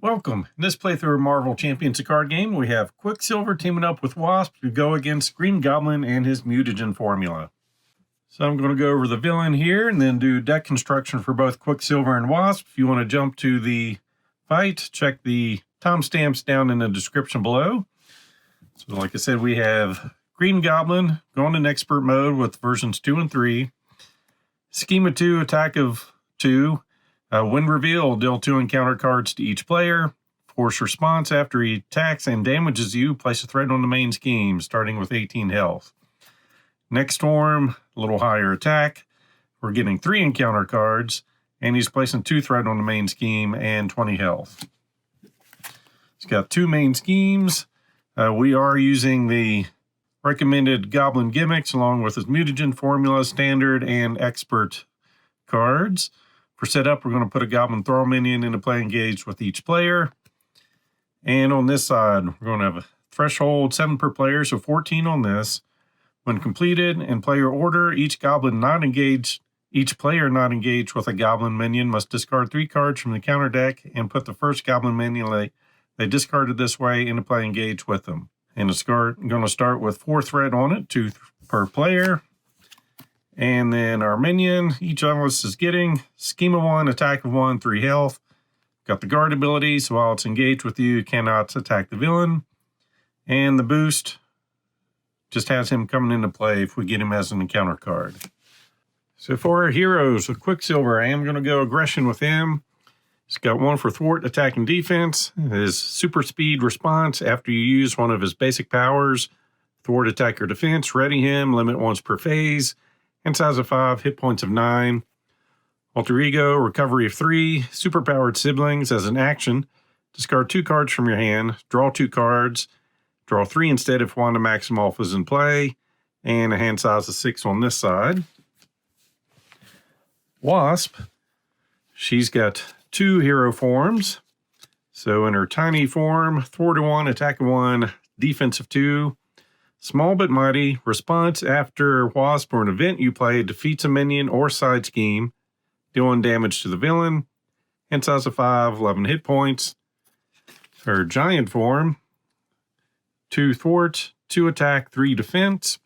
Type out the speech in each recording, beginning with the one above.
Welcome. In this playthrough of Marvel Champions, a card game, we have Quicksilver teaming up with Wasp to go against Green Goblin and his mutagen formula. So I'm going to go over the villain here and then do deck construction for both Quicksilver and Wasp. If you want to jump to the fight, check the timestamps down in the description below. So like I said, we have Green Goblin going in expert mode with versions 2 and 3. Schema 2, attack of 2. When revealed, deal 2 encounter cards to each player. Force response after he attacks and damages you. Place a threat on the main scheme, starting with 18 health. Next form, a little higher attack. We're getting 3 encounter cards, and he's placing 2 threat on the main scheme and 20 health. He's got 2 main schemes. We are using the recommended Goblin gimmicks along with his mutagen formula, standard, and expert cards. For setup, we're going to put a Goblin Throw minion into play engaged with each player. And on this side, we're going to have a threshold 7 per player, so 14 on this. When completed in player order, each player not engaged with a Goblin minion must discard 3 cards from the counter deck and put the first Goblin minion they discarded this way into play engaged with them. And it's going to start with 4 threat on it, 2 per player. And then our minion, each of us is getting Schema 1, Attack of 1, 3 health. Got the guard ability, so while it's engaged with you, it cannot attack the villain. And the boost just has him coming into play if we get him as an encounter card. So for our heroes, with Quicksilver, I am going to go aggression with him. He's got 1 for thwart, attack, and defense. His super speed response after you use one of his basic powers, thwart, attack, or defense, ready him, limit once per phase. And size of 5, hit points of 9. Alter Ego, recovery of 3. Superpowered siblings as an action. Discard 2 cards from your hand. Draw 2 cards. Draw 3 instead if Wanda Maximoff is in play. And a hand size of 6 on this side. Wasp, she's got 2 hero forms. So in her tiny form, thwart of 1, attack of 1, defense of 2. Small but mighty. Response after Wasp or an event you play defeats a minion or side scheme, dealing damage to the villain. And size of 5, 11 hit points. Her giant form, 2 thwart, 2 attack, 3 defense.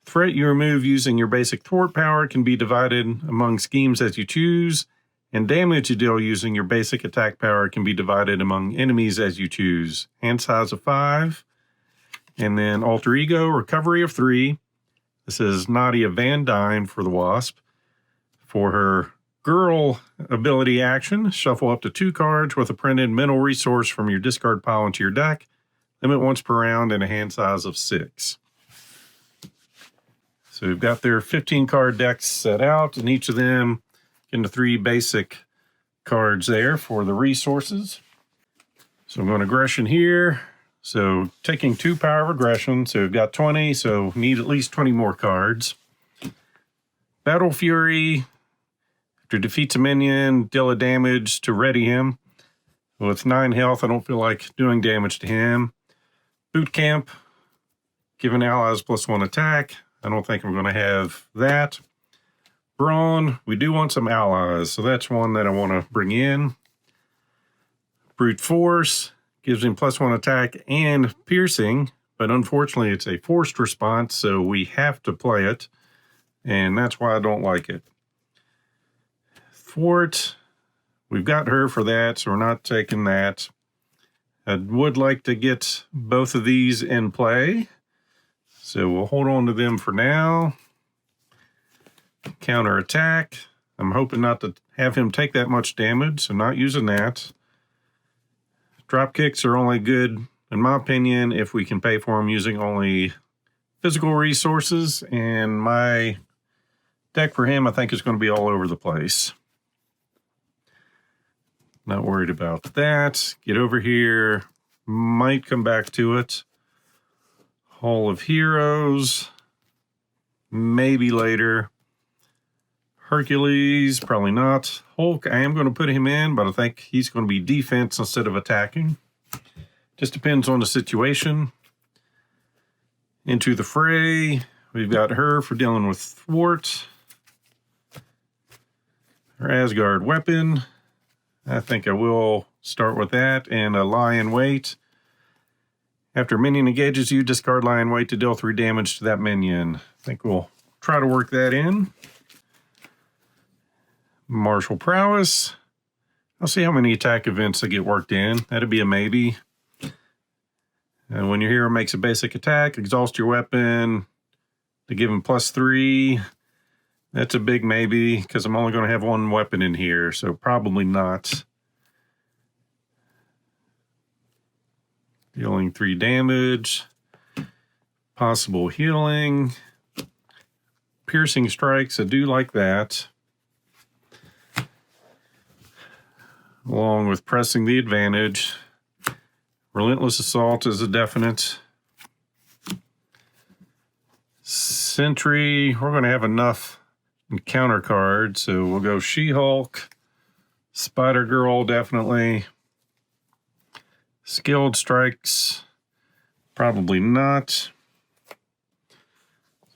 Threat you remove using your basic thwart power can be divided among schemes as you choose. And damage you deal using your basic attack power can be divided among enemies as you choose. Hand size of 5. And then Alter Ego, recovery of 3. This is Nadia Van Dyne for the Wasp. For her girl ability action, shuffle up to 2 cards with a printed mental resource from your discard pile into your deck. Limit once per round and a hand size of 6. So we've got their 15 card decks set out, and each of them into 3 basic cards there for the resources. So I'm going aggression here. So taking 2 power of aggression, so we've got 20, so need at least 20 more cards. Battle Fury, after defeats a minion, deal a damage to ready him. With 9 health, I don't feel like doing damage to him. Boot Camp, giving allies +1 attack. I don't think I'm going to have that. Brawn, we do want some allies, so that's one that I want to bring in. Brute Force. Gives him +1 attack and piercing, but unfortunately it's a forced response, so we have to play it, and that's why I don't like it. Thwart, we've got her for that, so we're not taking that. I would like to get both of these in play, so we'll hold on to them for now. Counter attack, I'm hoping not to have him take that much damage, so not using that. Drop kicks are only good, in my opinion, if we can pay for them using only physical resources. And my deck for him, I think, is going to be all over the place. Not worried about that. Get over here. Might come back to it. Hall of Heroes. Maybe later. Hercules, probably not. Hulk, I am going to put him in, but I think he's going to be defense instead of attacking. Just depends on the situation. Into the Fray, we've got her for dealing with thwart. Her Asgard weapon. I think I will Start with that and a lion weight. After a minion engages you, discard lion weight to deal 3 damage to that minion. I think we'll try to work that in. Martial prowess. I'll see how many attack events that get worked in. That'd be a maybe. And when your hero makes a basic attack, exhaust your weapon to give him +3. That's a big maybe, because I'm only going to have 1 weapon in here, so probably not. Dealing 3 damage. Possible healing. Piercing strikes, I do like that. Along with pressing the advantage. Relentless assault is a definite. Sentry, we're going to have enough encounter cards, so we'll go She-Hulk, Spider-Girl definitely. Skilled strikes, probably not.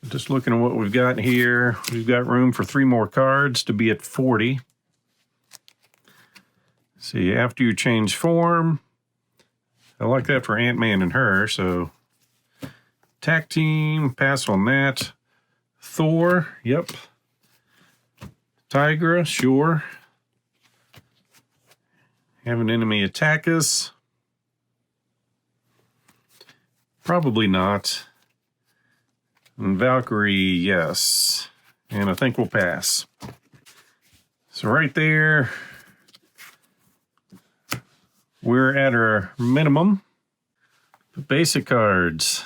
Just looking at what we've got here, we've got room for 3 more cards to be at 40. See, after you change form, I like that for Ant-Man and her, so attack team, pass on that. Thor, yep. Tigra, sure. Have an enemy attack us. Probably not. And Valkyrie, yes. And I think we'll pass. So right there, we're at our minimum. The basic cards.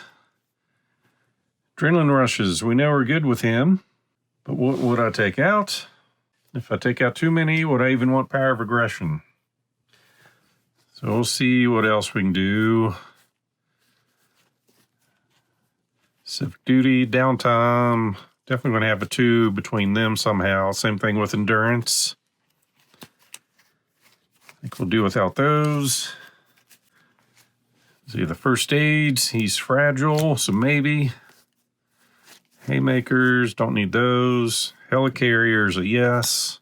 Adrenaline Rushes, we know we're good with him. But what would I take out? If I take out too many, would I even want Power of Aggression? So we'll see what else we can do. Civic Duty, Downtime. Definitely going to have a 2 between them somehow. Same thing with Endurance. I think we'll do without those. See, the first aids, he's fragile, so maybe. Haymakers, don't need those. Helicarriers, a yes.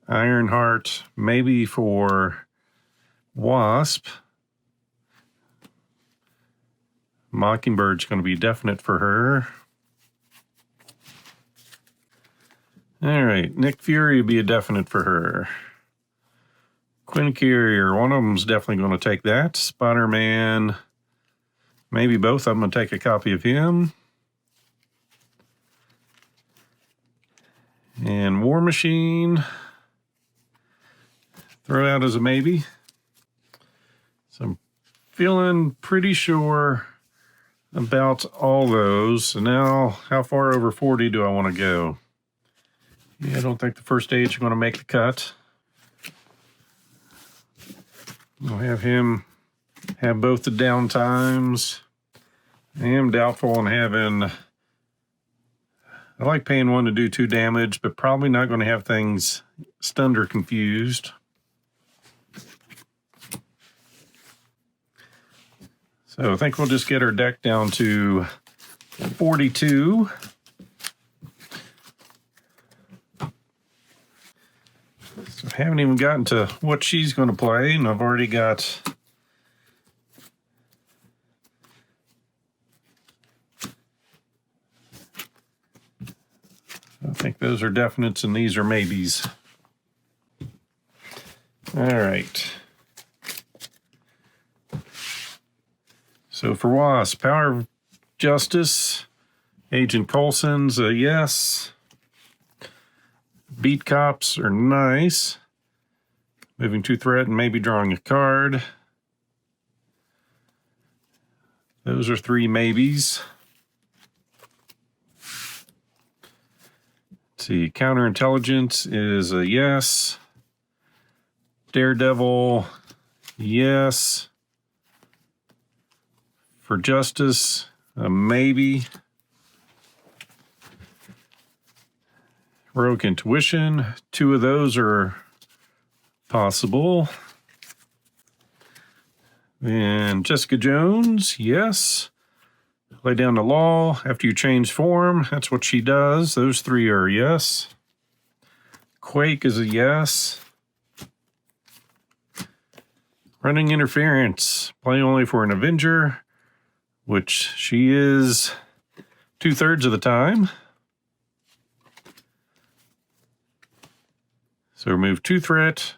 Ironheart, maybe for Wasp. Mockingbird's going to be definite for her. All right, Nick Fury would be a definite for her. Quinn Carrier, one of them's definitely going to take that. Spider-Man, maybe both. I'm going to take a copy of him. And War Machine, throw out as a maybe. So I'm feeling pretty sure about all those. So now, how far over 40 do I want to go? Yeah, I don't think the first stage is going to make the cut. We'll have him have both the down times. I am doubtful on having... I like paying 1 to do 2 damage, but probably not going to have things stunned or confused. So I think we'll just get our deck down to 42. So I haven't even gotten to what she's going to play, and I've already got... I think those are definites and these are maybes. All right. So for Wasp, Power of Justice, Agent Coulson's a yes. Beat Cops are nice. Moving to threat and maybe drawing a card. Those are 3 maybes. Let's see, Counterintelligence is a yes. Daredevil, yes. For Justice, a maybe. Rogue Intuition, 2 of those are possible. And Jessica Jones, yes. Lay down the law after you change form. That's what she does. Those 3 are yes. Quake is a yes. Running interference. Play only for an Avenger, which she is 2/3 of the time. So remove 2 threat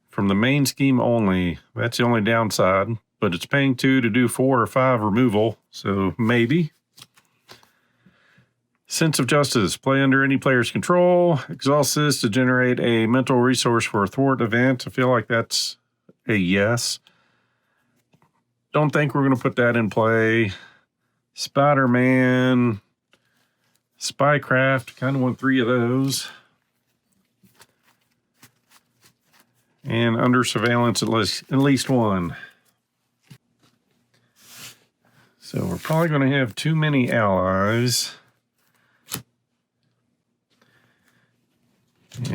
from the main scheme only. That's the only downside, but it's paying 2 to do 4 or 5 removal, so maybe. Sense of Justice. Play under any player's control. Exhaust this to generate a mental resource for a thwart event. I feel like that's a yes. Don't think we're going to put that in play. Spider-Man. Spycraft. Kind of want 3 of those. And under surveillance, at least 1. So we're probably going to have too many allies.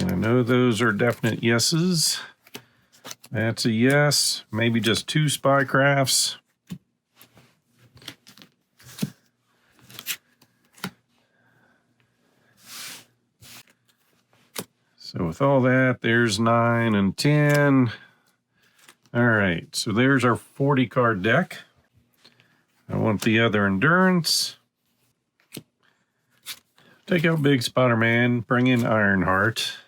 And I know those are definite yeses. That's a yes. Maybe just 2 spycrafts. So with all that, there's 9 and 10. All right, so there's our 40 card deck. I want the other endurance. Take out Big Spider-Man, bring in Ironheart.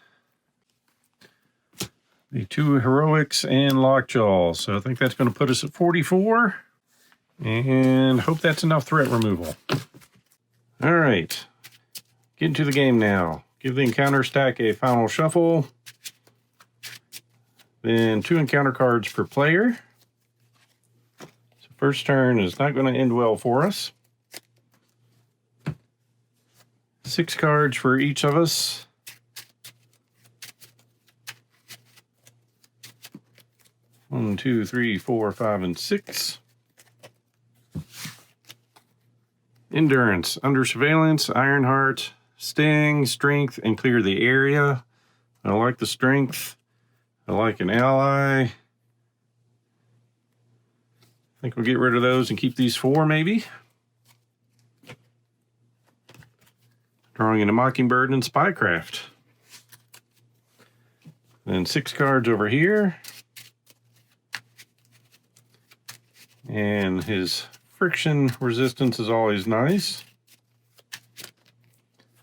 The 2 heroics and Lockjaw. So I think that's going to put us at 44. And hope that's enough threat removal. All right, get into the game now. Give the encounter stack a final shuffle. Then 2 encounter cards per player. So first turn is not going to end well for us. 6 cards for each of us. One, 2, 3, 4, 5, and 6. Endurance, under surveillance, Ironheart, Sting, Strength, and clear the area. I like the Strength. I like an ally. I think we'll get rid of those and keep these 4 maybe. Drawing in a Mockingbird and Spycraft. Then 6 cards over here. And his friction resistance is always nice.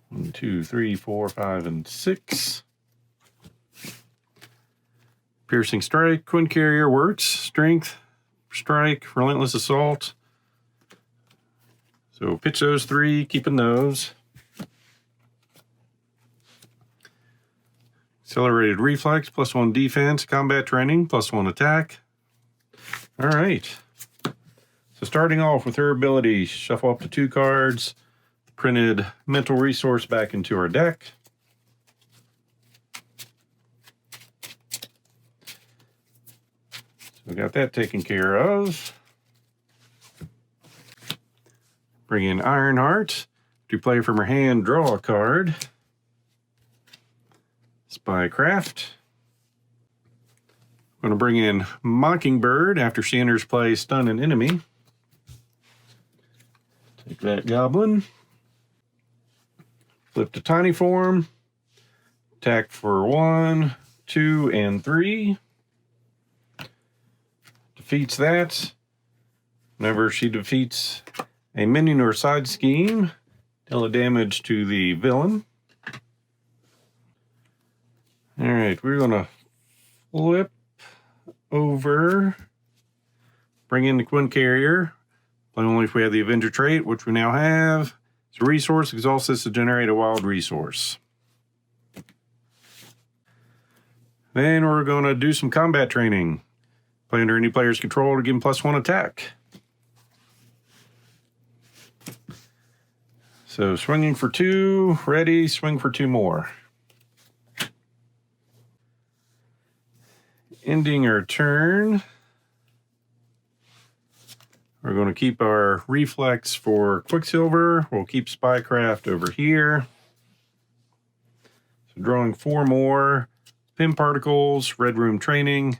1, 2, 3, 4, 5, and 6. Piercing Strike, Twin Carrier works. Strength, Strike, Relentless Assault. So pitch those 3, keeping those. Accelerated Reflex, +1 defense. Combat Training, +1 attack. All right. So starting off with her ability, shuffle up to 2 cards. Printed mental resource back into our deck. So we got that taken care of. Bring in Ironheart. To play from her hand, draw a card. Spycraft. I'm going to bring in Mockingbird after she enters play, stun an enemy. Take that Goblin. Flip to Tiny Form. Attack for 1, 2, and 3. Defeats that. Whenever she defeats a minion or side scheme, deal a damage to the villain. All right, we're going to flip over, bring in the Twin Carrier. Play only if we have the Avenger trait, which we now have. It's a resource, exhaust this to generate a wild resource. Then we're going to do some combat training. Play under any player's control to give him +1 attack. So swinging for 2, ready, swing for 2 more. Ending our turn. We're going to keep our Reflex for Quicksilver. We'll keep Spycraft over here. So drawing 4 more. Pin Particles, Red Room Training,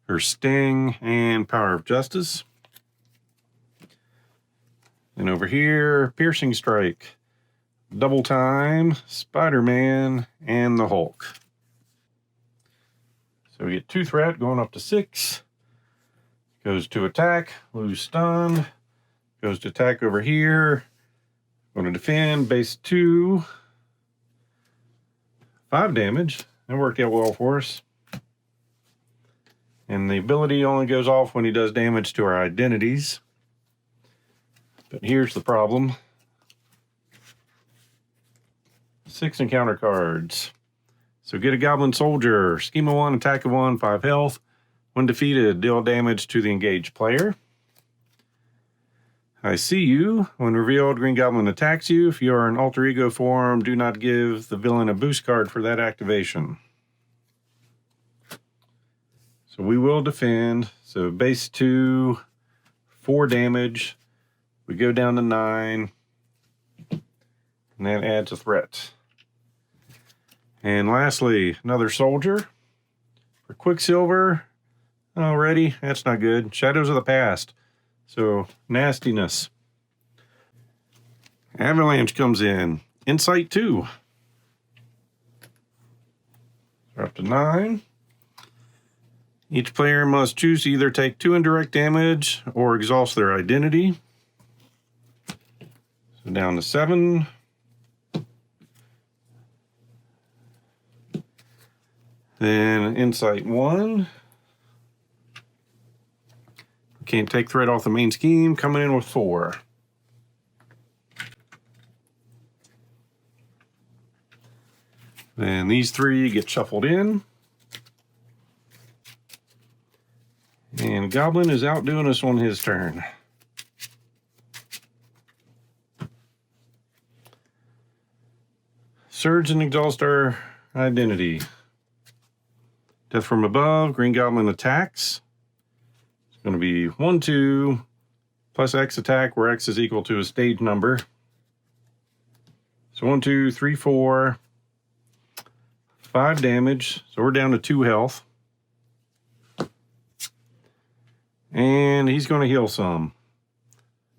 her Sting, and Power of Double Time, Spider-Man, and the Hulk. So we get 2 threat going up to 6. Goes to attack, lose stun. Goes to attack over here. Going to defend, base 2. 5 damage. That worked out well for us. And the ability only goes off when he does damage to our identities. But here's the problem. 6 encounter cards. So get a Goblin Soldier. Scheme of 1, attack of 1, 5 health. When defeated, deal damage to the engaged player. I see you. When revealed, Green Goblin attacks you. If you are in alter ego form, do not give the villain a boost card for that activation. So we will defend. So base 2, 4 damage. We go down to 9. And that adds a threat. And lastly, another soldier. For Quicksilver. Already, that's not good. Shadows of the Past. So, nastiness. Avalanche comes in. Insight 2. We're up to 9. Each player must choose to either take 2 indirect damage or exhaust their identity. So down to 7. Then Insight 1. Can't take threat off the main scheme. Coming in with 4. Then these 3 get shuffled in. And Goblin is outdoing us on his turn. Surge and exhaust our identity. Death from above. Green Goblin attacks. It's going to be 1, 2 plus X attack, where X is equal to a stage number. So 1, 2, 3, 4. 5 damage. So we're down to 2 health. And he's going to heal some.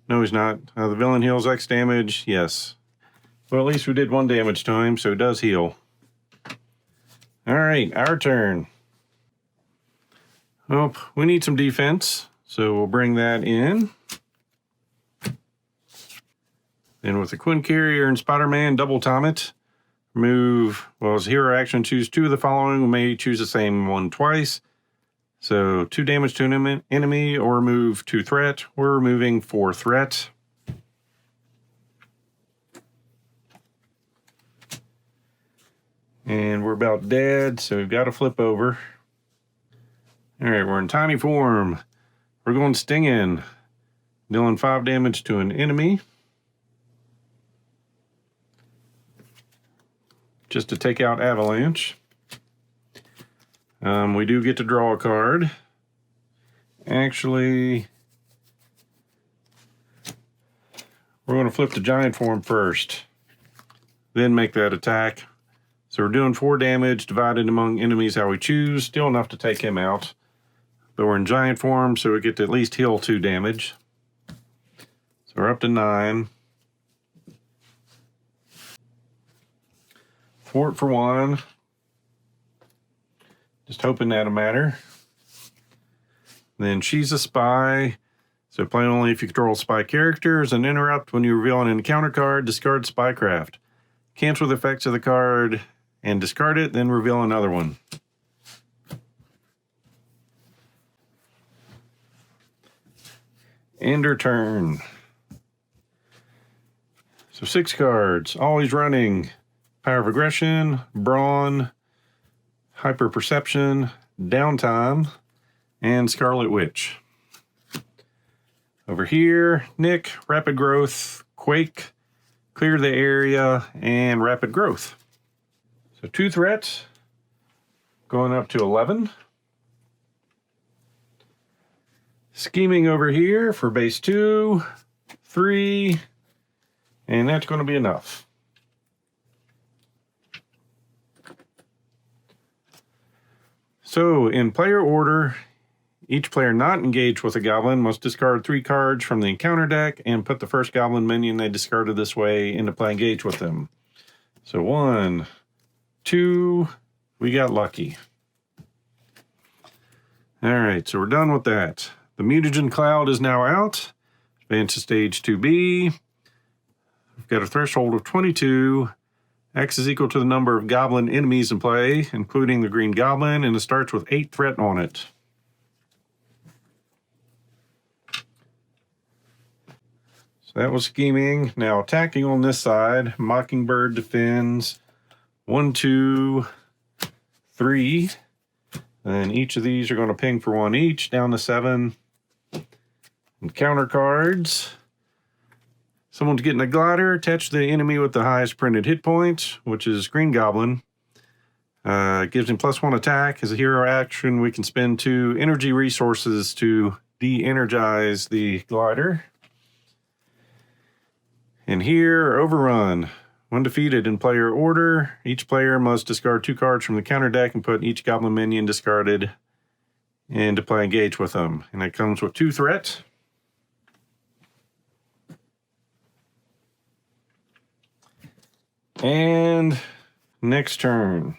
No, he's not. The villain heals X damage. Yes. Well, at least we did 1 damage to him, so it does heal. All right, our turn. Oh, we need some defense, so we'll bring that in. Then with the Quinn Carrier and Spider-Man, double time it. Remove, well, as hero action, choose 2 of the following. We may choose the same one twice. So 2 damage to an enemy, or remove 2 threat. We're removing 4 threat. And we're about dead, so we've got to flip over. All right, we're in tiny form. We're going stinging, dealing 5 damage to an enemy. Just to take out Avalanche. We do get to draw a card. Actually, we're going to flip to giant form first, then make that attack. So we're doing 4 damage divided among enemies how we choose. Still enough to take him out. But we're in giant form, so we get to at least heal 2 damage. So we're up to 9. Thwart for 1. Just hoping that'll matter. Then She's a Spy. So play only if you control spy characters. And interrupt when you reveal an encounter card, discard Spycraft. Cancel the effects of the card and discard it, then reveal another one. End her turn. So 6 cards, always running. Power of Aggression, Brawn, Hyper Perception, Downtime, and Scarlet Witch. Over here, Nick, Rapid Growth, Quake, Clear the Area, and Rapid Growth. So 2 threats, going up to 11. Scheming over here for base 2, 3, and that's going to be enough. So in player order, Each player not engaged with a goblin must discard 3 cards from the encounter deck and put the first goblin minion they discarded this way into play engaged with them. So 1, 2, we got lucky. Alright, so we're done with that. The Mutagen Cloud is now out. Advance to stage 2B. We've got a threshold of 22. X is equal to the number of goblin enemies in play, including the Green Goblin, and it starts with 8 threat on it. So that was scheming. Now attacking on this side, Mockingbird defends 1, 2, 3. And each of these are going to ping for 1 each, down to 7. And counter cards. Someone's getting a glider, attach the enemy with the highest printed hit points, which is Green Goblin. Gives him +1 attack. As a hero action, we can spend 2 energy resources to de-energize the glider. And here, Overrun. When defeated in player order, each player must discard 2 cards from the counter deck and put each goblin minion discarded into play engage with them. And it comes with 2 threat. And next turn.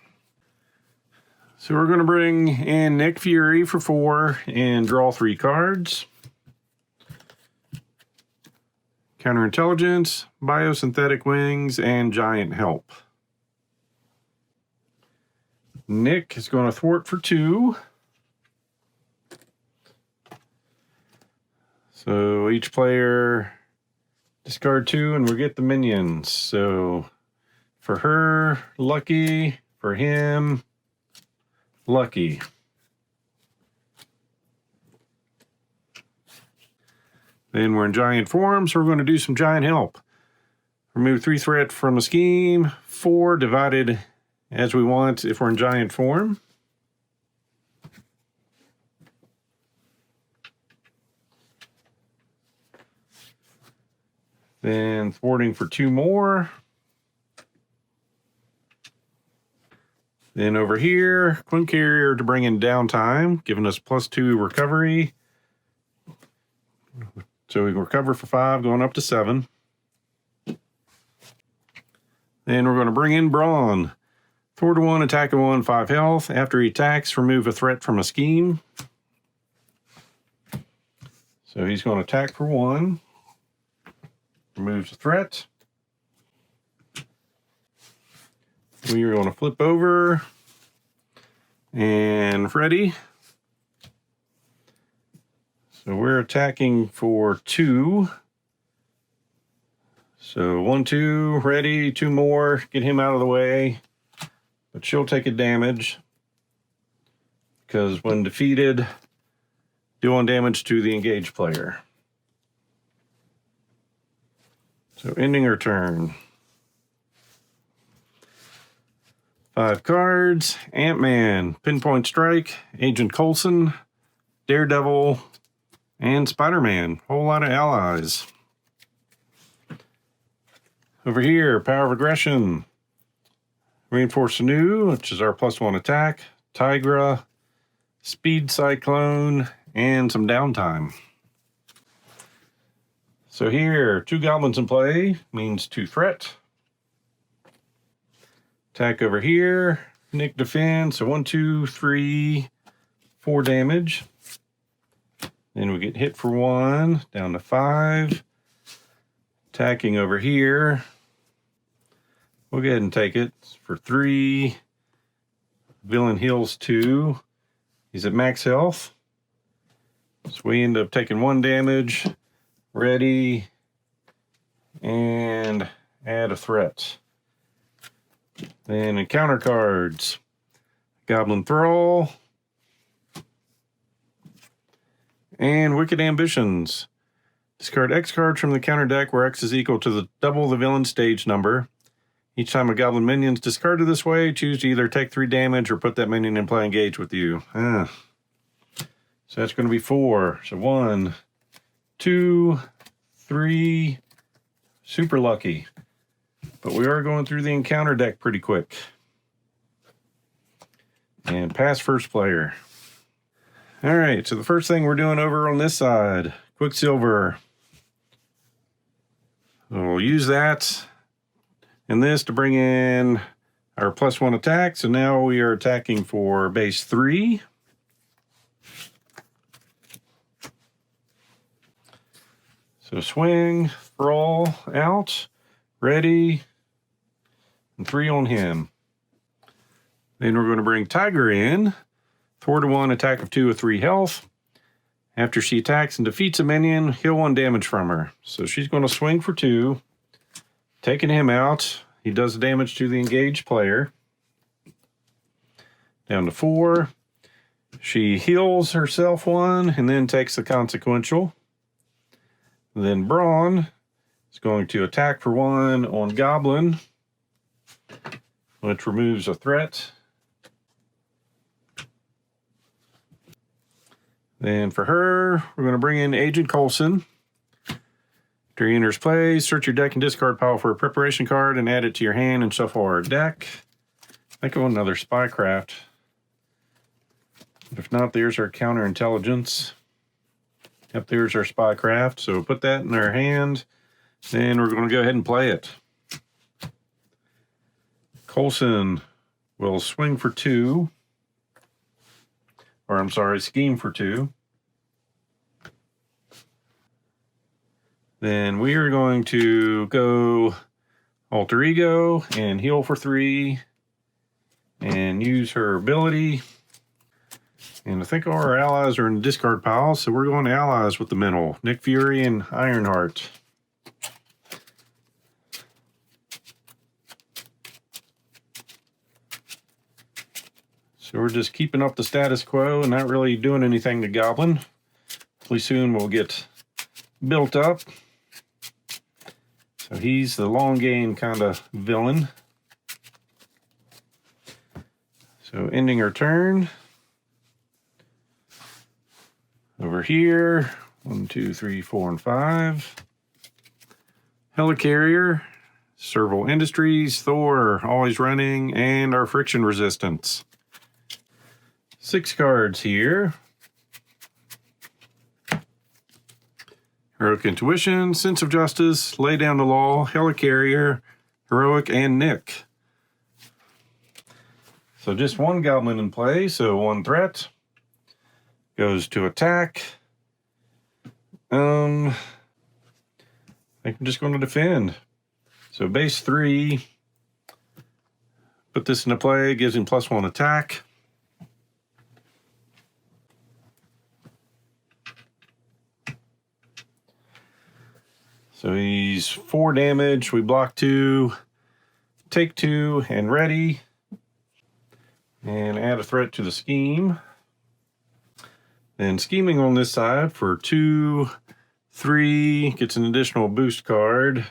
So we're going to bring in Nick Fury for 4 and draw 3 cards. Counterintelligence, Biosynthetic Wings, and Giant Help. Nick is going to thwart for 2. So each player discard 2 and we'll get the minions. So for her, lucky. For him, lucky. Then we're in giant form, so we're going to do some giant help. Remove 3 threat from a scheme, 4 divided as we want if we're in giant form. Then thwarting for 2 more. Then over here, Queen Carrier to bring in downtime, giving us +2 recovery. So we can recover for 5, going up to 7. Then we're going to bring in Brawn. Thwart 1, attack 1, 5 health. After he attacks, remove a threat from a scheme. So he's going to attack for 1. Removes a threat. We are going to flip over. And ready. So we're attacking for 2. So 1, 2, ready, 2 more, get him out of the way. But she'll take a damage because when defeated, do 1 damage to the engaged player. So ending her turn. 5 cards, Ant-Man, Pinpoint Strike, Agent Coulson, Daredevil, and Spider-Man. Whole lot of allies. Over here, Power of Aggression. Reinforce Anew, which is our +1 attack. Tigra, Speed Cyclone, and some downtime. So here, 2 goblins in play, means 2 threat. Attack over here, Nick defends, so 1, 2, 3, 4 damage. Then we get hit for 1, down to 5. Attacking over here. We'll go ahead and take it for 3. Villain heals 2. He's at max health. So we end up taking 1 damage. Ready. And add a threat. Then encounter cards. Goblin Thrall. And Wicked Ambitions. Discard X cards from the counter deck where X is equal to double the villain stage number. Each time a goblin minion is discarded this way, choose to either take 3 damage or put that minion in play engage with you. So that's going to be 4. So 1, 2, 3. Super lucky. But we are going through the encounter deck pretty quick. And pass first player. All right, so the first thing we're doing over on this side, Quicksilver. We'll use that and this to bring in our +1 attack. So now we are attacking for base 3. So swing, throw, out, ready, and 3 on him. Then we're going to bring Tiger in. 4-1, attack of 2 with 3 health. After she attacks and defeats a minion, heal 1 damage from her. So she's going to swing for 2, taking him out. He does damage to the engaged player. Down to 4. She heals herself 1 and then takes the consequential. Then Brawn is going to attack for 1 on Goblin, which removes a threat. Then for her, we're going to bring in Agent Coulson. After he enters play, search your deck and discard pile for a preparation card and add it to your hand and shuffle our deck. Think of another Spycraft. If not, there's our counterintelligence. Yep, there's our Spycraft. So put that in our hand. Then we're going to go ahead and play it. Coulson will swing for 2. Or I'm sorry, scheme for 2. Then we are going to go alter ego and heal for 3 and use her ability. And I think all our allies are in the discard pile, so we're going to allies with the mental. Nick Fury and Ironheart. So we're just keeping up the status quo and not really doing anything to Goblin. Hopefully soon we'll get built up. So he's the long game kind of villain. So ending our turn. Over here, 1, 2, 3, 4, and 5. Helicarrier, Serval Industries, Thor, always running, and our friction resistance. 6 cards here. Heroic Intuition, Sense of Justice, Lay Down the Law, Helicarrier, Heroic, and Nick. So just 1 Goblin in play, so 1 threat. Goes to attack. I think I'm just going to defend. So base 3. Put this into play, gives him +1 attack. So he's 4 damage. We block 2, take 2, and ready. And add a threat to the scheme. Then scheming on this side for 2, 3, gets an additional boost card.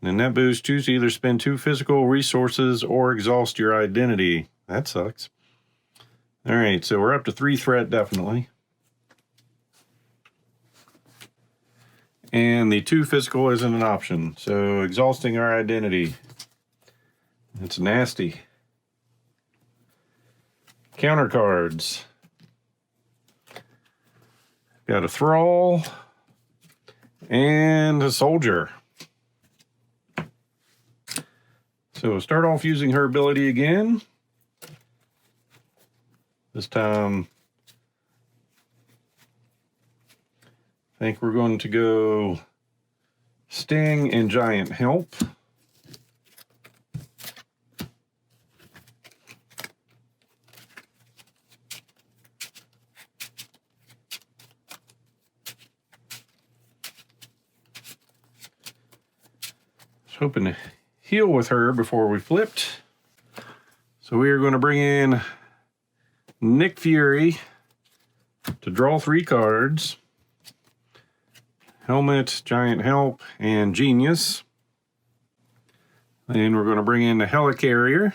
And that boost, choose to either spend 2 physical resources or exhaust your identity. That sucks. All right, so we're up to 3 threat, definitely. And the 2 physical isn't an option, so exhausting our identity. It's nasty. Counter cards. Got a Thrall and a Soldier. So we'll start off using her ability again. This time, I think we're going to go Sting and Giant Help. Hoping to heal with her before we flipped. So we are going to bring in Nick Fury to draw 3 cards. Helmet, Giant Help, and Genius. Then we're going to bring in the Helicarrier.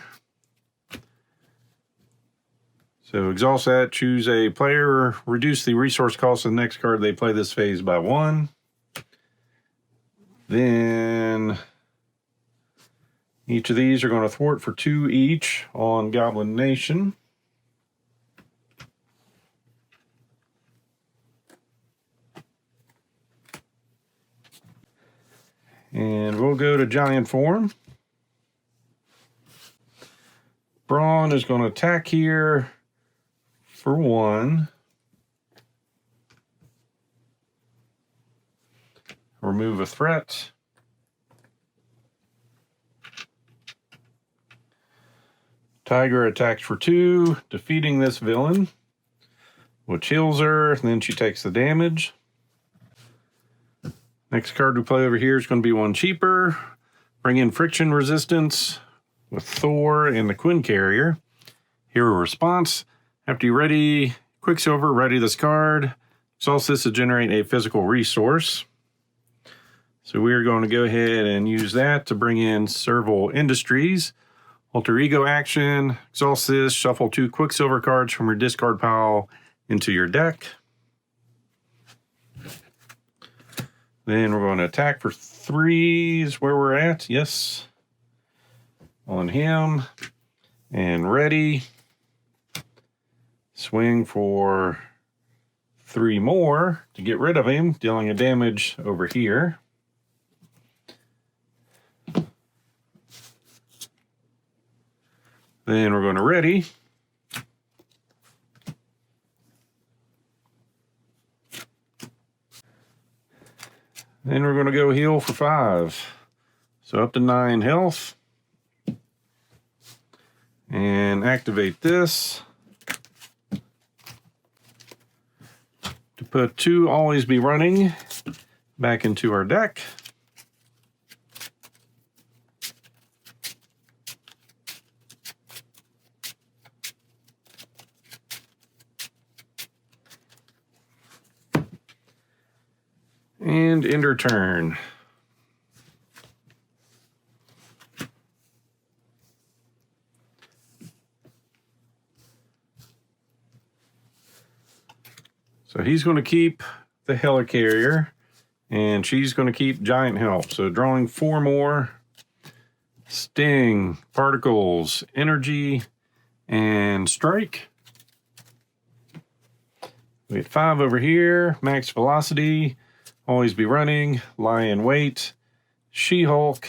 So exhaust that, choose a player, reduce the resource cost of the next card they play this phase by 1. Then each of these are going to thwart for 2 each on Goblin Nation. And we'll go to giant form. Brawn is going to attack here for 1. Remove a threat. Tiger attacks for 2, defeating this villain, which heals her, and then she takes the damage. Next card we play over here is going to be 1 cheaper. Bring in friction resistance with Thor and the Quinn Carrier. Hero response. After you're ready, Quicksilver, ready this card. Exhaust this to generate a physical resource. So we're going to go ahead and use that to bring in Serval Industries. Alter Ego action, exhaust this, shuffle 2 Quicksilver cards from your discard pile into your deck. Then we're going to attack for 3 is where we're at, yes. On him, and ready. Swing for 3 more to get rid of him, dealing a damage over here. Then we're going to ready. Then we're going to go heal for 5. So up to 9 health. And activate this. To put 2 always be running back into our deck. And end our turn. So he's going to keep the Helicarrier, and she's going to keep Giant Help. So drawing 4 more. Sting, Particles, Energy, and Strike. We have 5 over here. Max Velocity. Always be running, lie in wait, She-Hulk,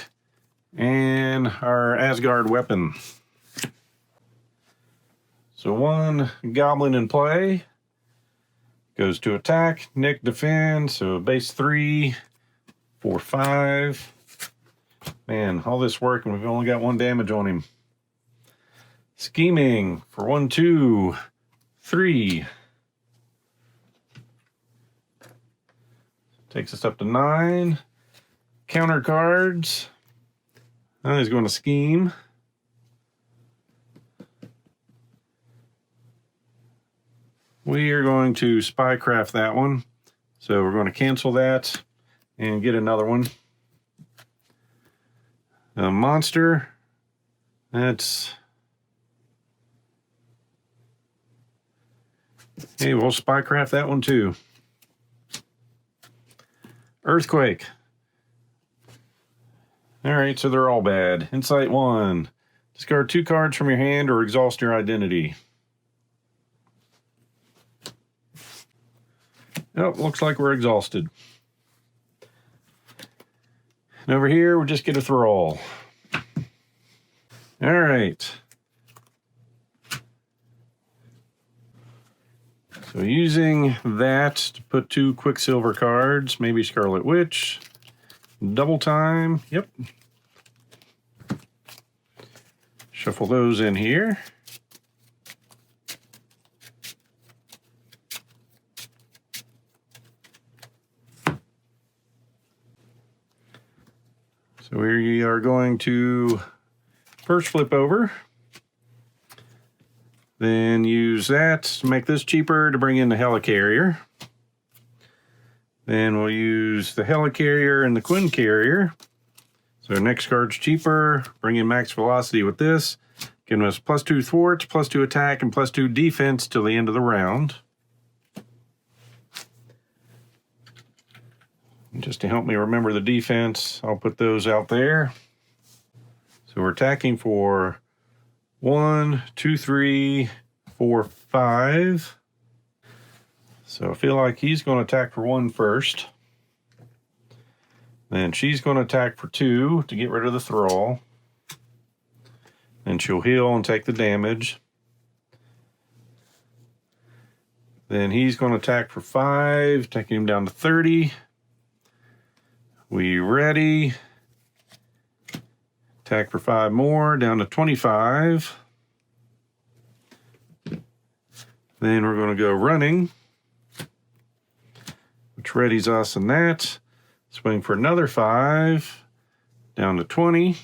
and our Asgard weapon. So 1 Goblin in play. Goes to attack, Nick defend, so base 3, 4, 5. Man, all this work and we've only got 1 damage on him. Scheming for 1, 2, 3. Takes us up to 9. Counter cards. Now he's going to scheme. We are going to Spycraft that one. So we're going to cancel that and get another one. A monster. That's... Hey, we'll Spycraft that one too. Earthquake. All right, so they're all bad. Insight 1. Discard 2 cards from your hand or exhaust your identity. Oh, looks like we're exhausted. And over here, we just get a thrall. All right. So using that to put 2 Quicksilver cards, maybe Scarlet Witch, double time, yep. Shuffle those in here. So we are going to first flip over. Then use that to make this cheaper to bring in the Helicarrier. Then we'll use the Helicarrier and the Quinn Carrier. So next card's cheaper. Bring in max velocity with this. Giving us +2 thwarts, +2 attack, and +2 defense till the end of the round. And just to help me remember the defense, I'll put those out there. So we're attacking for 1, 2, 3, 4, 5. So I feel like he's going to attack for 1 first. Then she's going to attack for 2 to get rid of the thrall. Then she'll heal and take the damage. Then he's going to attack for 5, taking him down to 30. We ready. Attack for 5 more, down to 25. Then we're going to go running, which readies us in that. Swing for another 5, down to 20.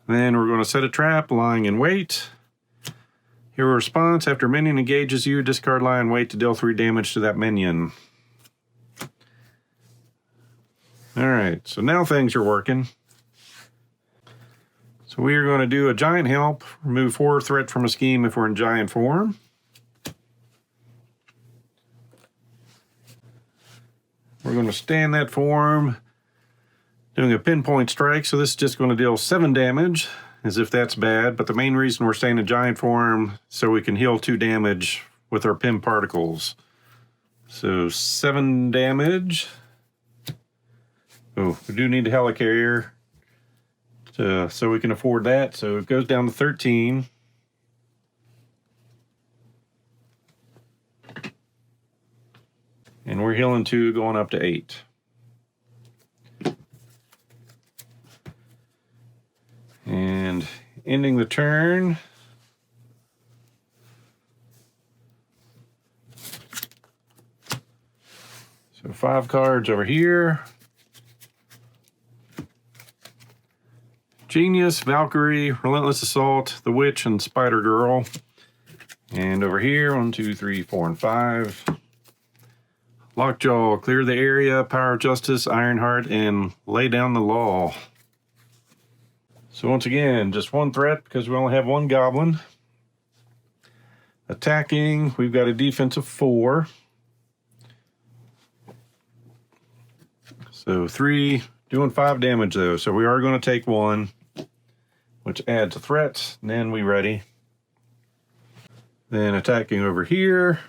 Then we're going to set a trap, lying in wait. Hero response: after a minion engages you, discard lie in wait to deal 3 damage to that minion. Alright, so now things are working. So we are going to do a giant help, remove 4 threat from a scheme if we're in giant form. We're going to stand that form, doing a pinpoint strike, so this is just going to deal 7 damage, as if that's bad, but the main reason we're staying in giant form so we can heal 2 damage with our pin particles. So 7 damage. Oh, we do need a helicarrier so we can afford that, so it goes down to 13. And we're healing 2, going up to 8. And ending the turn. So 5 cards over here. Genius, Valkyrie, Relentless Assault, the Witch, and Spider Girl. And over here, 1, 2, 3, 4, and 5. Lockjaw, Clear the Area, Power of Justice, Ironheart, and Lay Down the Law. So once again, just 1 threat because we only have 1 goblin. Attacking, we've got a defense of 4. So 3, doing 5 damage though. So we are going to take 1, which adds a threat. And then we ready. Then attacking over here.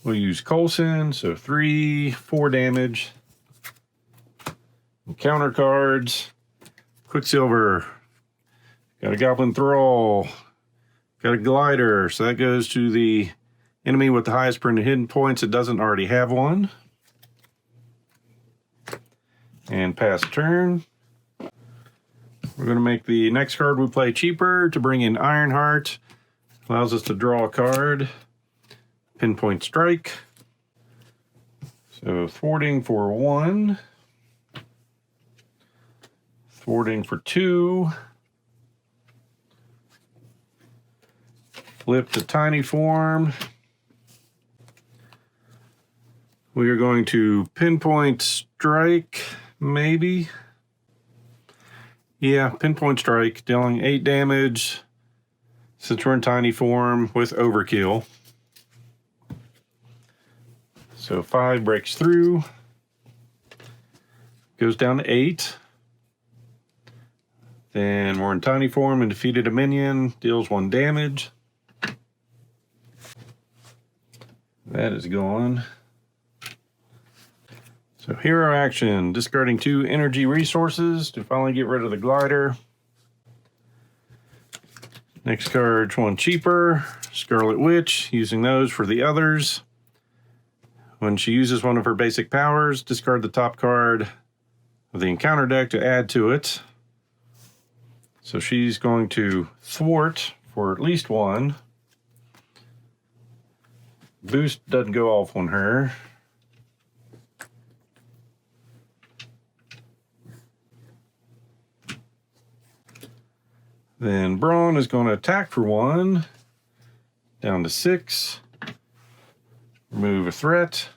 We'll use Coulson, so 3, 4 damage. And counter cards. Quicksilver. Got a Goblin Thrall. Got a Glider, so that goes to the enemy with the highest printed hidden points. It doesn't already have one. And pass turn. We're going to make the next card we play cheaper to bring in Ironheart. Allows us to draw a card. Pinpoint Strike. So thwarting for 1. Thwarting for 2. Flip to tiny form. We are going to Pinpoint Strike, maybe. Yeah, Pinpoint Strike, dealing 8 damage since we're in tiny form with Overkill. So 5 breaks through, goes down to 8. Then we're in tiny form and defeated a minion, deals 1 damage. That is gone. So hero action, discarding 2 energy resources to finally get rid of the glider. Next card's 1 cheaper, Scarlet Witch, using those for the others. When she uses one of her basic powers, discard the top card of the encounter deck to add to it. So she's going to thwart for at least 1. Boost doesn't go off on her. Then Braun is going to attack for 1. Down to 6. Remove a threat.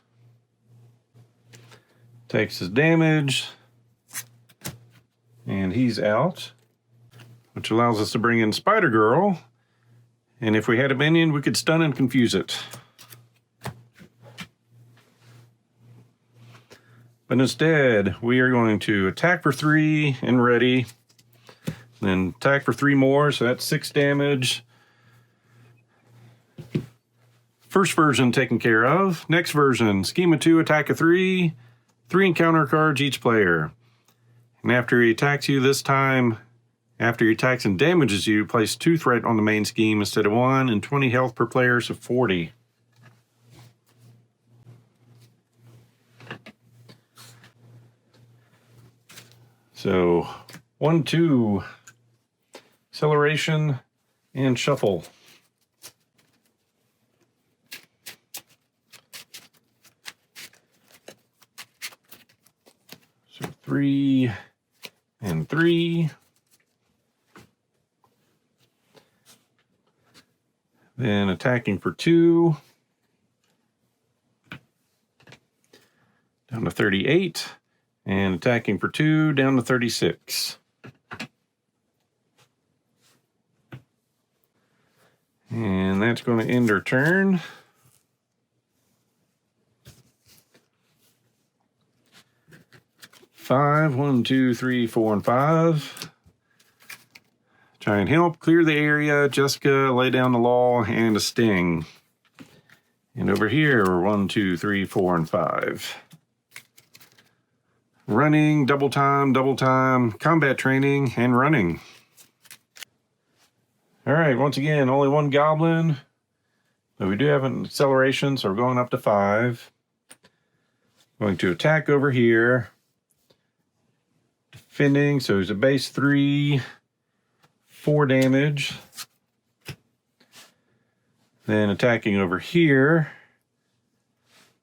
Takes his damage. And he's out. Which allows us to bring in Spider Girl. And if we had a minion, we could stun and confuse it. But instead, we are going to attack for 3 and ready. Then attack for 3 more, so that's 6 damage. First version taken care of. Next version, scheme of 2, attack of 3, 3 encounter cards each player. And after he attacks you this time, after he attacks and damages you, place 2 threat on the main scheme instead of 1, and 20 health per player, so 40. So 1, 2, acceleration, and shuffle. So 3 and 3. Then attacking for 2. Down to 38. And attacking for 2, down to 36. And that's going to end our turn. Five, 1, 2, 3, 4, and 5. Try and help clear the area. Jessica, lay down the law, and a sting. And over here, 1, 2, 3, 4, and 5. Running, double time, combat training, and running. All right, once again, only 1 goblin. But we do have an acceleration, so we're going up to 5. Going to attack over here. Defending, so he's a base 3, 4 damage. Then attacking over here.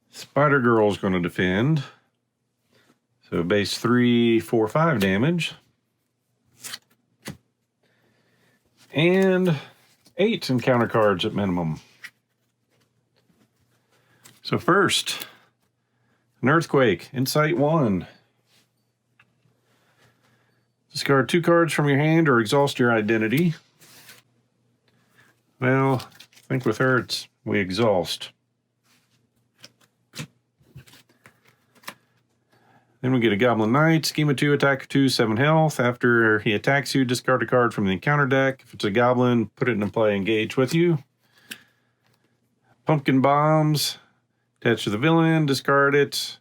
Spider Girl's going to defend. So base 3, 4, 5 damage. And 8 encounter cards at minimum. So first, an Earthquake, Insight 1. Discard 2 cards from your hand or exhaust your identity. Well, I think with her we exhaust. Then we get a Goblin Knight, scheme of 2, attack of 2, 7 health. After he attacks you, discard a card from the encounter deck. If it's a goblin, put it into play, engage with you. Pumpkin Bombs, attach to the villain, discard it.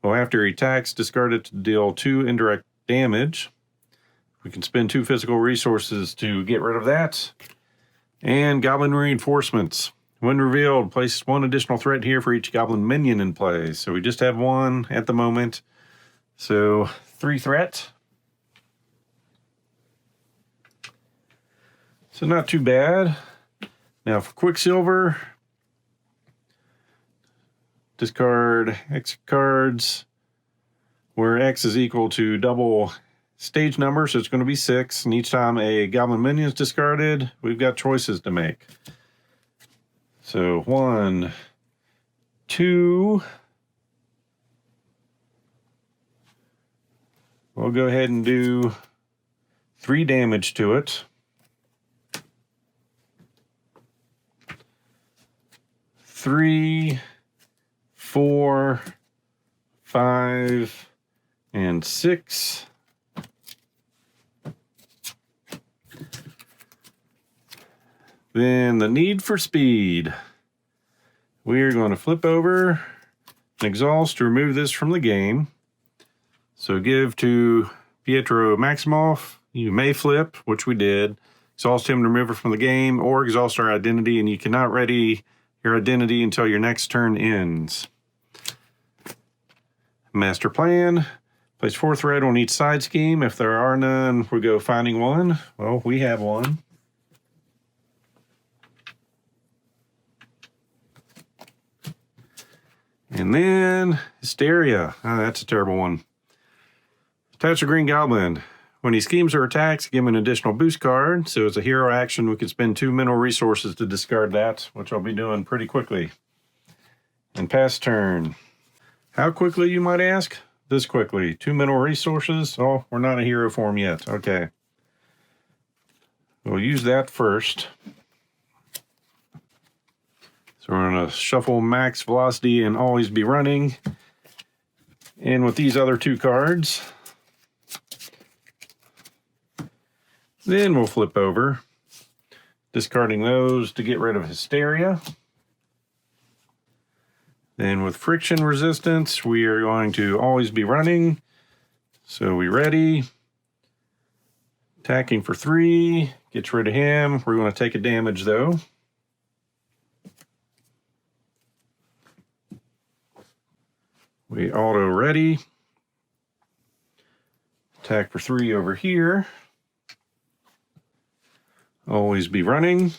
Well, after he attacks, discard it to deal 2 indirect damage. We can spend 2 physical resources to get rid of that. And Goblin Reinforcements. When revealed, place 1 additional threat here for each goblin minion in play. So we just have 1 at the moment. So 3 threat. So not too bad. Now for Quicksilver, discard X cards where X is equal to double stage number, so it's going to be 6. And each time a goblin minion is discarded, we've got choices to make. So 1, 2. We'll go ahead and do 3 damage to it. 3, 4, 5, and 6. Then the need for speed. We're going to flip over and exhaust to remove this from the game. So give to Pietro Maximoff. You may flip, which we did. Exhaust him to remove it from the game, or exhaust our identity, and you cannot ready your identity until your next turn ends. Master plan. Place 4 threat on each side scheme. If there are none, we go finding 1. Well, we have 1. And then Hysteria. Oh, that's a terrible one. Attach a Green Goblin. When he schemes or attacks, give him an additional boost card. So as a hero action, we can spend 2 mineral resources to discard that, which I'll be doing pretty quickly. And pass turn. How quickly, you might ask? This quickly. 2 mineral resources? Oh, we're not a hero form yet. Okay. We'll use that first. So we're going to shuffle max velocity and always be running. And with these other 2 cards, then we'll flip over, discarding those to get rid of Hysteria. Then with friction resistance, we are going to always be running. So we ready. Attacking for 3. Gets rid of him. We're going to take a damage though. We auto ready. Attack for 3 over here. Always be running.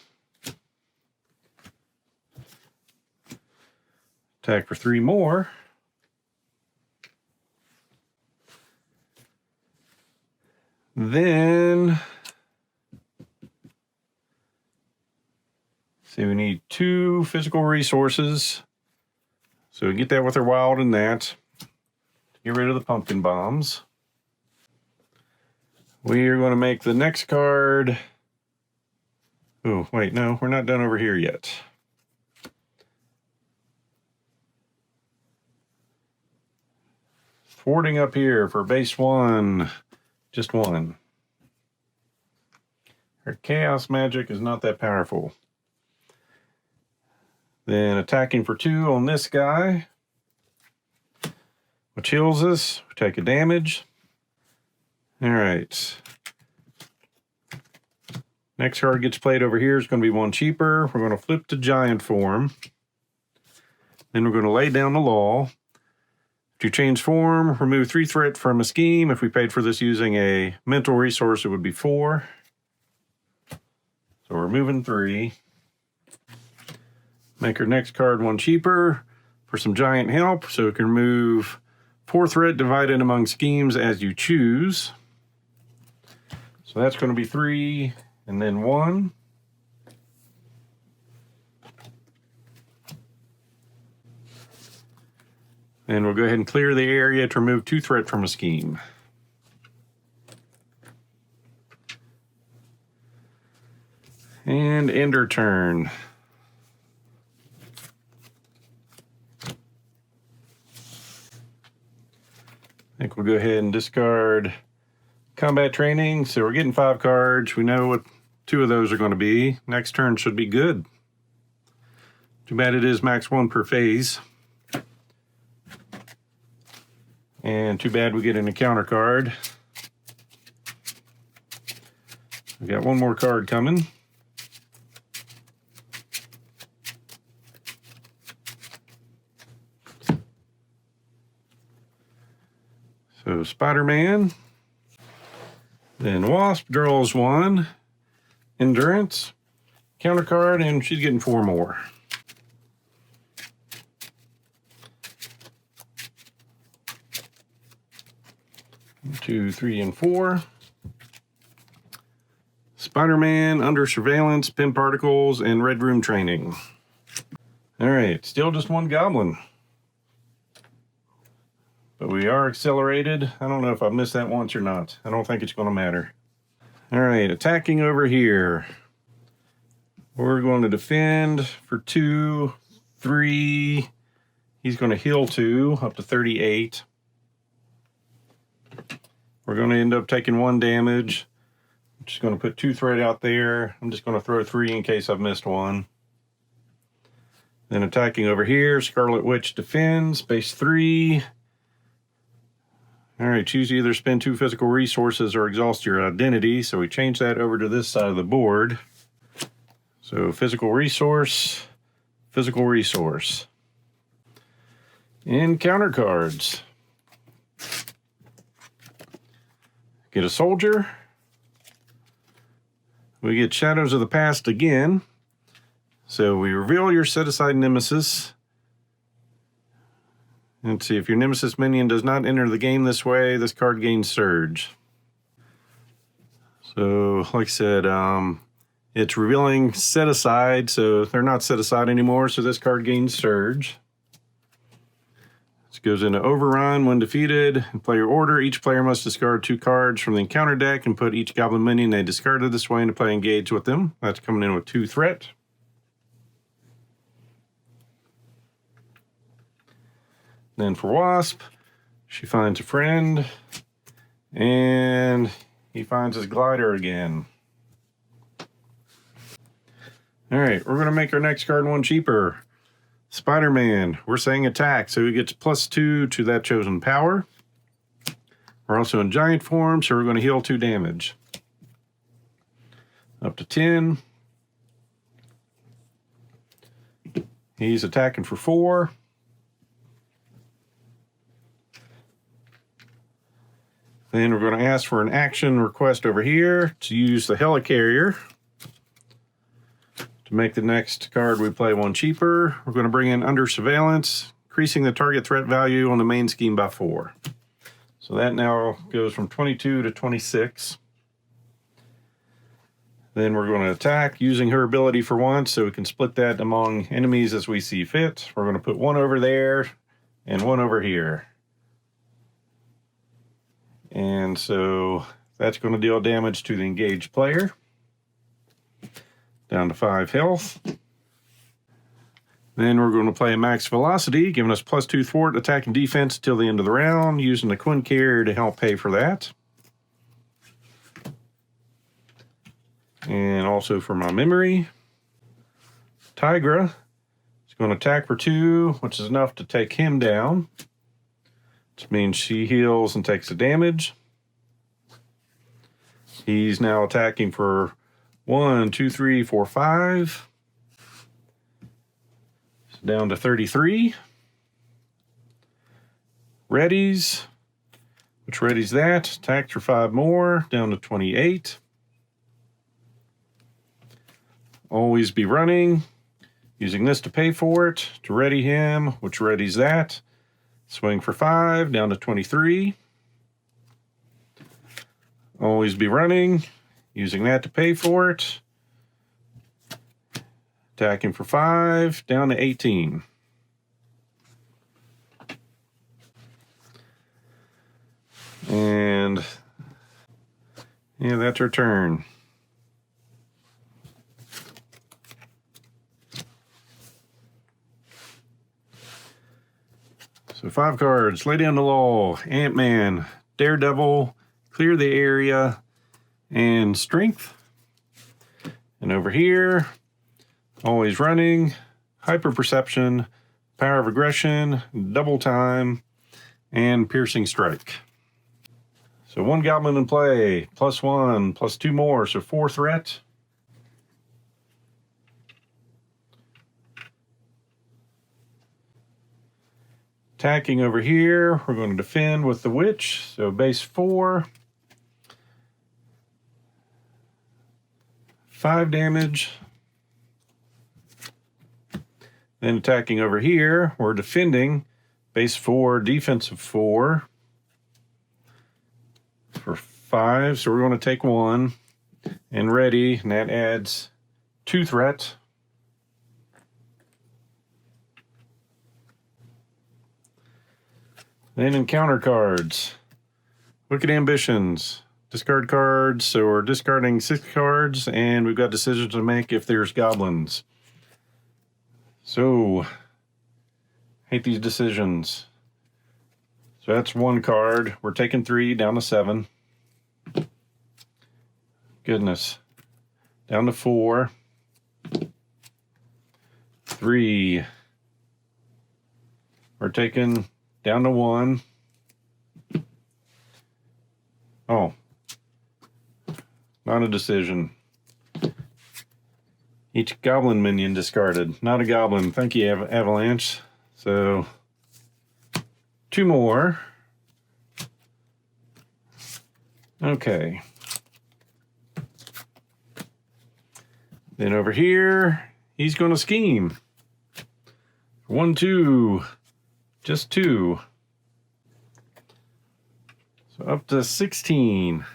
Attack for 3 more. Then, see, we need 2 physical resources. So we get that with our wild and that. Get rid of the pumpkin bombs. We are going to make the next card. Oh, wait, no, we're not done over here yet. Thwarting up here for base 1, just 1. Our chaos magic is not that powerful. Then attacking for 2 on this guy, which heals us. We take a damage. All right. Next card gets played over here is going to be 1 cheaper. We're going to flip to giant form. Then we're going to lay down the law. To change form, remove 3 threat from a scheme. If we paid for this using a mental resource, it would be 4. So we're removing 3. Make our next card 1 cheaper for some giant help. So we can remove 4 threat divided among schemes as you choose. So that's going to be 3 and then 1. And we'll go ahead and clear the area to remove 2 threat from a scheme. And end our turn. I think we'll go ahead and discard combat training. So we're getting 5 cards. We know what 2 of those are going to be. Next turn should be good. Too bad it is max 1 per phase. And too bad we get an encounter card. We got 1 more card coming. So Spider-Man. Then Wasp draws 1. Endurance. Counter card, and she's getting 4 more. 2, 3, and 4. Spider-Man, under surveillance, pin particles, and red room training. All right, still just 1 goblin. But we are accelerated. I don't know if I missed that once or not. I don't think it's going to matter. All right, attacking over here. We're going to defend for 2, 3. He's going to heal 2, up to 38. We're going to end up taking 1 damage. I'm just going to put 2 threat out there. I'm just going to throw 3 in case I've missed 1. Then attacking over here, Scarlet Witch defends, base 3. All right, choose either spend 2 physical resources or exhaust your identity. So we change that over to this side of the board. So physical resource, physical resource. Encounter cards. Get a soldier. We get Shadows of the Past again. So we reveal your set-aside nemesis. Let's see, if your nemesis minion does not enter the game this way, this card gains Surge. So, like I said, it's revealing set-aside, so they're not set-aside anymore, so this card gains Surge. This goes into Overrun. When defeated, in player order, each player must discard 2 cards from the encounter deck and put each goblin minion they discarded this way into play engaged with them. That's coming in with 2 threat. Then for Wasp, she finds a friend, and he finds his glider again. All right, we're going to make our next card 1 cheaper. Spider-Man, we're saying attack, so he gets +2 to that chosen power. We're also in giant form, so we're going to heal 2 damage. Up to 10. He's attacking for 4. Then we're going to ask for an action request over here to use the Helicarrier to make the next card we play 1 cheaper. We're going to bring in Under Surveillance, increasing the target threat value on the main scheme by 4. So that now goes from 22 to 26. Then we're going to attack using her ability for once, so we can split that among enemies as we see fit. We're going to put 1 over there and 1 over here. And so that's going to deal damage to the engaged player. Down to 5 health. Then we're going to play Max Velocity, giving us +2 thwart, attack, and defense till the end of the round, using the Quicksilver to help pay for that. And also for my memory, Tigra is going to attack for 2, which is enough to take him down. Which means she heals and takes the damage. He's now attacking for 1, 2, 3, 4, 5. So down to 33. Readies, which readies that. Attack for 5 more, down to 28. Always be running. Using this to pay for it, to ready him, which readies that. Swing for 5, down to 23. Always be running. Using that to pay for it. Attacking for 5, down to 18. And yeah, that's her turn. So 5 cards: Lay Down the Law, Ant-Man, Daredevil, Clear the Area, and Strength. And over here, Always Running, Hyper Perception, Power of Aggression, Double Time, and Piercing Strike. So 1 goblin in play, +1, +2 more, so 4 threat. Attacking over here, we're going to defend with the Witch, so base 4. 5 damage. Then attacking over here, we're defending, base 4, defensive 4. For 5, so we're going to take 1. And ready, and that adds 2 threat. Then encounter cards. Wicked Ambitions. Discard cards, so we're discarding 6 cards, and we've got decisions to make if there's goblins. So, hate these decisions. So that's 1 card. We're taking 3, down to 7. Goodness. Down to 4. 3. We're taking down to 1. Oh. Not a decision. Each goblin minion discarded. Not a goblin. Thank you, Avalanche. So, 2 more. Okay. Then over here, he's going to scheme. 1, 2. Just 2. So up to 16.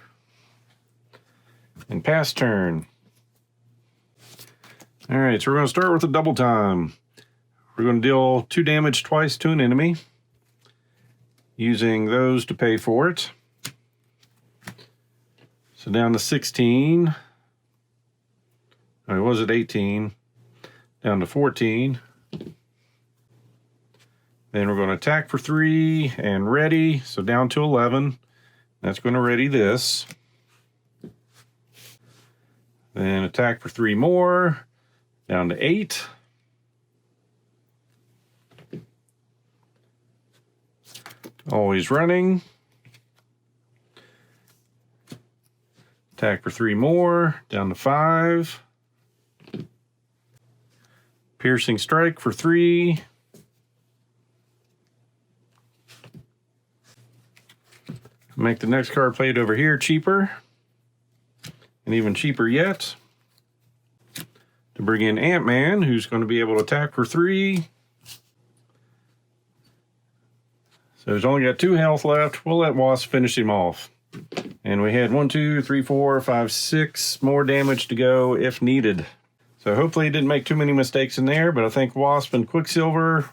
And pass turn. All right, so we're going to start with a double time. We're going to deal 2 damage twice to an enemy, using those to pay for it. So down to 16. Or was it 18? Down to 14. Then we're going to attack for 3 and ready. So down to 11. That's going to ready this. Then attack for 3 more. Down to 8. Always running. Attack for 3 more, down to 5. Piercing strike for 3. Make the next card played over here cheaper. And even cheaper yet. To bring in Ant-Man, who's going to be able to attack for 3. So he's only got 2 health left. We'll let Wasp finish him off. And we had 1, 2, 3, 4, 5, 6 more damage to go if needed. So hopefully he didn't make too many mistakes in there, but I think Wasp and Quicksilver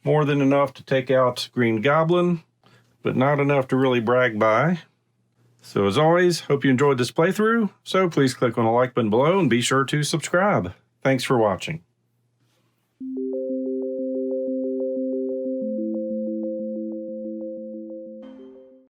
more than enough to take out Green Goblin, but not enough to really brag by. So as always, hope you enjoyed this playthrough. So please click on the like button below and be sure to subscribe. Thanks for watching.